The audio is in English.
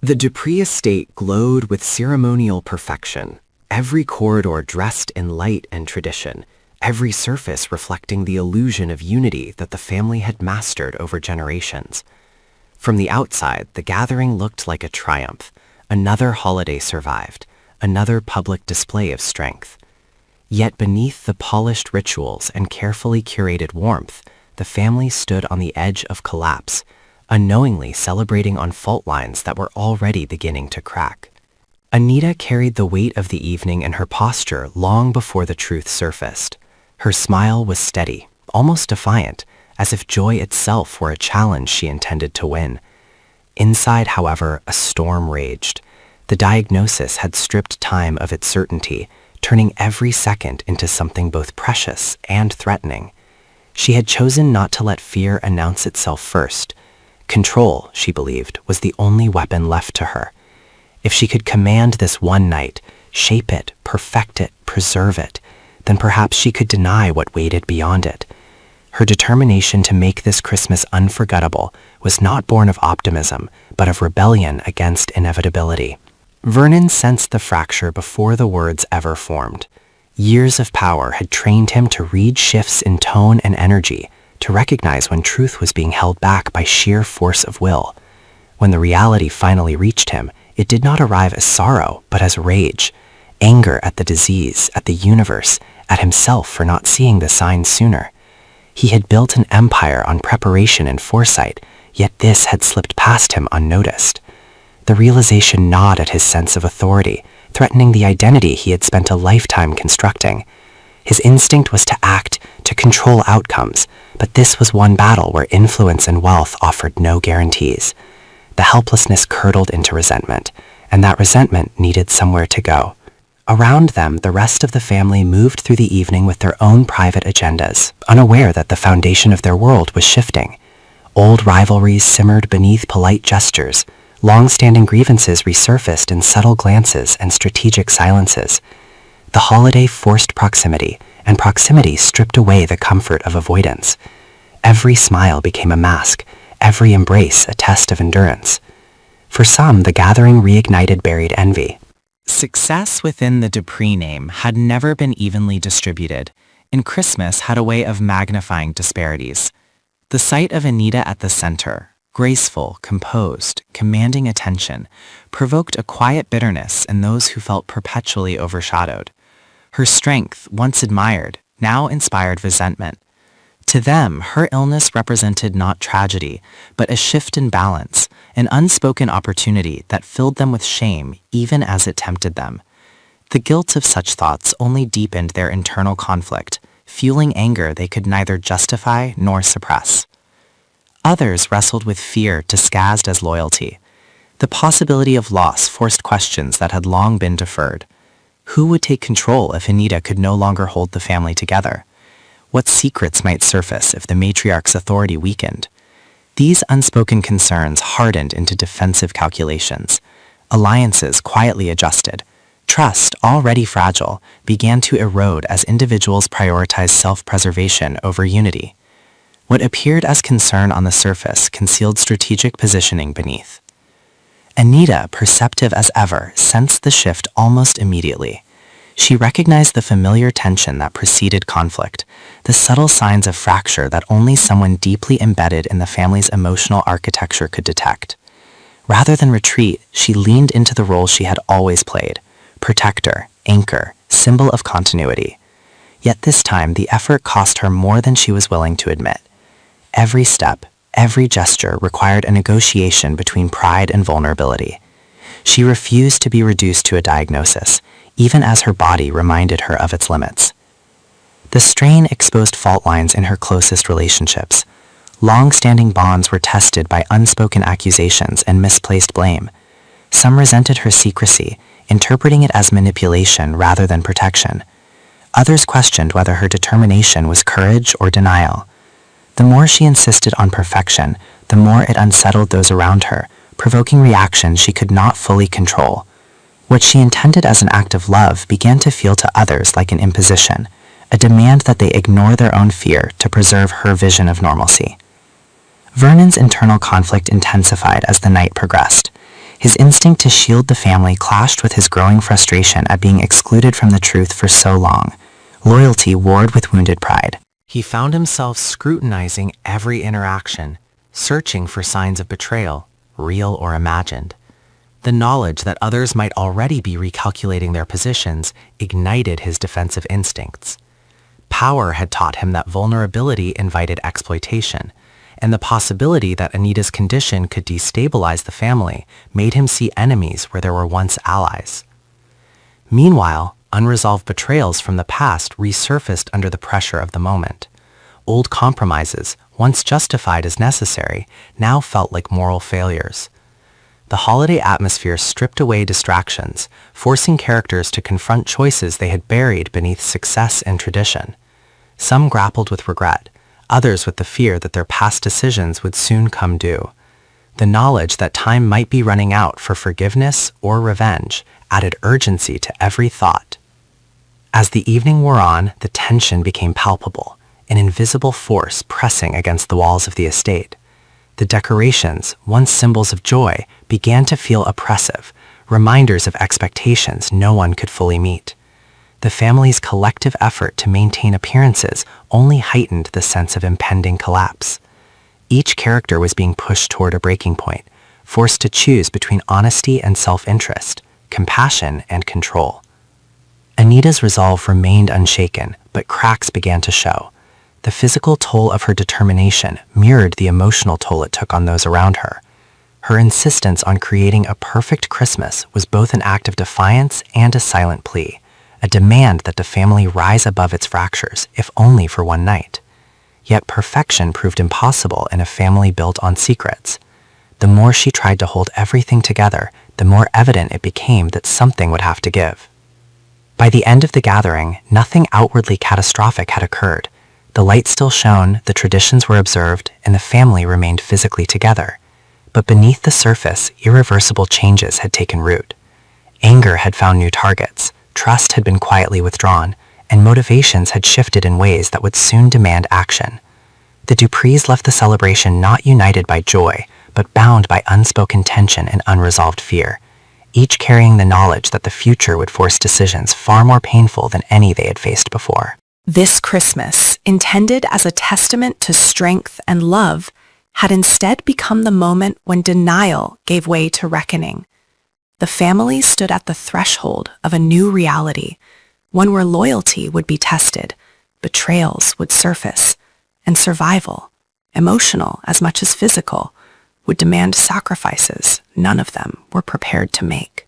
The Dupree estate glowed with ceremonial perfection, every corridor dressed in light and tradition, every surface reflecting the illusion of unity that the family had mastered over generations. From the outside, the gathering looked like a triumph. Another holiday survived, another public display of strength. Yet beneath the polished rituals and carefully curated warmth, the family stood on the edge of collapse, unknowingly celebrating on fault lines that were already beginning to crack. Anita carried the weight of the evening in her posture long before the truth surfaced. Her smile was steady, almost defiant, as if joy itself were a challenge she intended to win. Inside, however, a storm raged. The diagnosis had stripped time of its certainty, turning every second into something both precious and threatening. She had chosen not to let fear announce itself first. Control, she believed, was the only weapon left to her. If she could command this one night, shape it, perfect it, preserve it, then perhaps she could deny what waited beyond it. Her determination to make this Christmas unforgettable was not born of optimism, but of rebellion against inevitability. Vernon sensed the fracture before the words ever formed. Years of power had trained him to read shifts in tone and energy, to recognize when truth was being held back by sheer force of will. When the reality finally reached him, it did not arrive as sorrow, but as rage, anger at the disease, at the universe, at himself for not seeing the signs sooner. He had built an empire on preparation and foresight, yet this had slipped past him unnoticed. The realization gnawed at his sense of authority, threatening the identity he had spent a lifetime constructing. His instinct was to act, to control outcomes, but this was one battle where influence and wealth offered no guarantees. The helplessness curdled into resentment, and that resentment needed somewhere to go. Around them, the rest of the family moved through the evening with their own private agendas, unaware that the foundation of their world was shifting. Old rivalries simmered beneath polite gestures. Long-standing grievances resurfaced in subtle glances and strategic silences. The holiday forced proximity, and proximity stripped away the comfort of avoidance. Every smile became a mask, every embrace a test of endurance. For some, the gathering reignited buried envy. Success within the Dupree name had never been evenly distributed, and Christmas had a way of magnifying disparities. The sight of Anita at the center, graceful, composed, commanding attention, provoked a quiet bitterness in those who felt perpetually overshadowed. Her strength, once admired, now inspired resentment. To them, her illness represented not tragedy, but a shift in balance, an unspoken opportunity that filled them with shame even as it tempted them. The guilt of such thoughts only deepened their internal conflict, fueling anger they could neither justify nor suppress. Others wrestled with fear disguised as loyalty. The possibility of loss forced questions that had long been deferred. Who would take control if Anita could no longer hold the family together? What secrets might surface if the matriarch's authority weakened? These unspoken concerns hardened into defensive calculations. Alliances quietly adjusted. Trust, already fragile, began to erode as individuals prioritized self-preservation over unity. What appeared as concern on the surface concealed strategic positioning beneath. Anita, perceptive as ever, sensed the shift almost immediately. She recognized the familiar tension that preceded conflict, the subtle signs of fracture that only someone deeply embedded in the family's emotional architecture could detect. Rather than retreat, she leaned into the role she had always played: protector, anchor, symbol of continuity. Yet this time, the effort cost her more than she was willing to admit. Every step, every gesture required a negotiation between pride and vulnerability. She refused to be reduced to a diagnosis, even as her body reminded her of its limits. The strain exposed fault lines in her closest relationships. Long-standing bonds were tested by unspoken accusations and misplaced blame. Some resented her secrecy, interpreting it as manipulation rather than protection. Others questioned whether her determination was courage or denial. The more she insisted on perfection, the more it unsettled those around her, provoking reactions she could not fully control. What she intended as an act of love began to feel to others like an imposition, a demand that they ignore their own fear to preserve her vision of normalcy. Vernon's internal conflict intensified as the night progressed. His instinct to shield the family clashed with his growing frustration at being excluded from the truth for so long. Loyalty warred with wounded pride. He found himself scrutinizing every interaction, searching for signs of betrayal, real or imagined. The knowledge that others might already be recalculating their positions ignited his defensive instincts. Power had taught him that vulnerability invited exploitation, and the possibility that Anita's condition could destabilize the family made him see enemies where there were once allies. Meanwhile, unresolved betrayals from the past resurfaced under the pressure of the moment. Old compromises, once justified as necessary, now felt like moral failures. The holiday atmosphere stripped away distractions, forcing characters to confront choices they had buried beneath success and tradition. Some grappled with regret, others with the fear that their past decisions would soon come due. The knowledge that time might be running out for forgiveness or revenge added urgency to every thought. As the evening wore on, the tension became palpable, an invisible force pressing against the walls of the estate. The decorations, once symbols of joy, began to feel oppressive, reminders of expectations no one could fully meet. The family's collective effort to maintain appearances only heightened the sense of impending collapse. Each character was being pushed toward a breaking point, forced to choose between honesty and self-interest, compassion and control. Anita's resolve remained unshaken, but cracks began to show. The physical toll of her determination mirrored the emotional toll it took on those around her. Her insistence on creating a perfect Christmas was both an act of defiance and a silent plea, a demand that the family rise above its fractures, if only for one night. Yet perfection proved impossible in a family built on secrets. The more she tried to hold everything together, the more evident it became that something would have to give. By the end of the gathering, nothing outwardly catastrophic had occurred. The light still shone, the traditions were observed, and the family remained physically together. But beneath the surface, irreversible changes had taken root. Anger had found new targets, trust had been quietly withdrawn, and motivations had shifted in ways that would soon demand action. The Duprees left the celebration not united by joy, but bound by unspoken tension and unresolved fear, each carrying the knowledge that the future would force decisions far more painful than any they had faced before. This Christmas, intended as a testament to strength and love, had instead become the moment when denial gave way to reckoning. The family stood at the threshold of a new reality, one where loyalty would be tested, betrayals would surface, and survival, emotional as much as physical, would demand sacrifices none of them were prepared to make.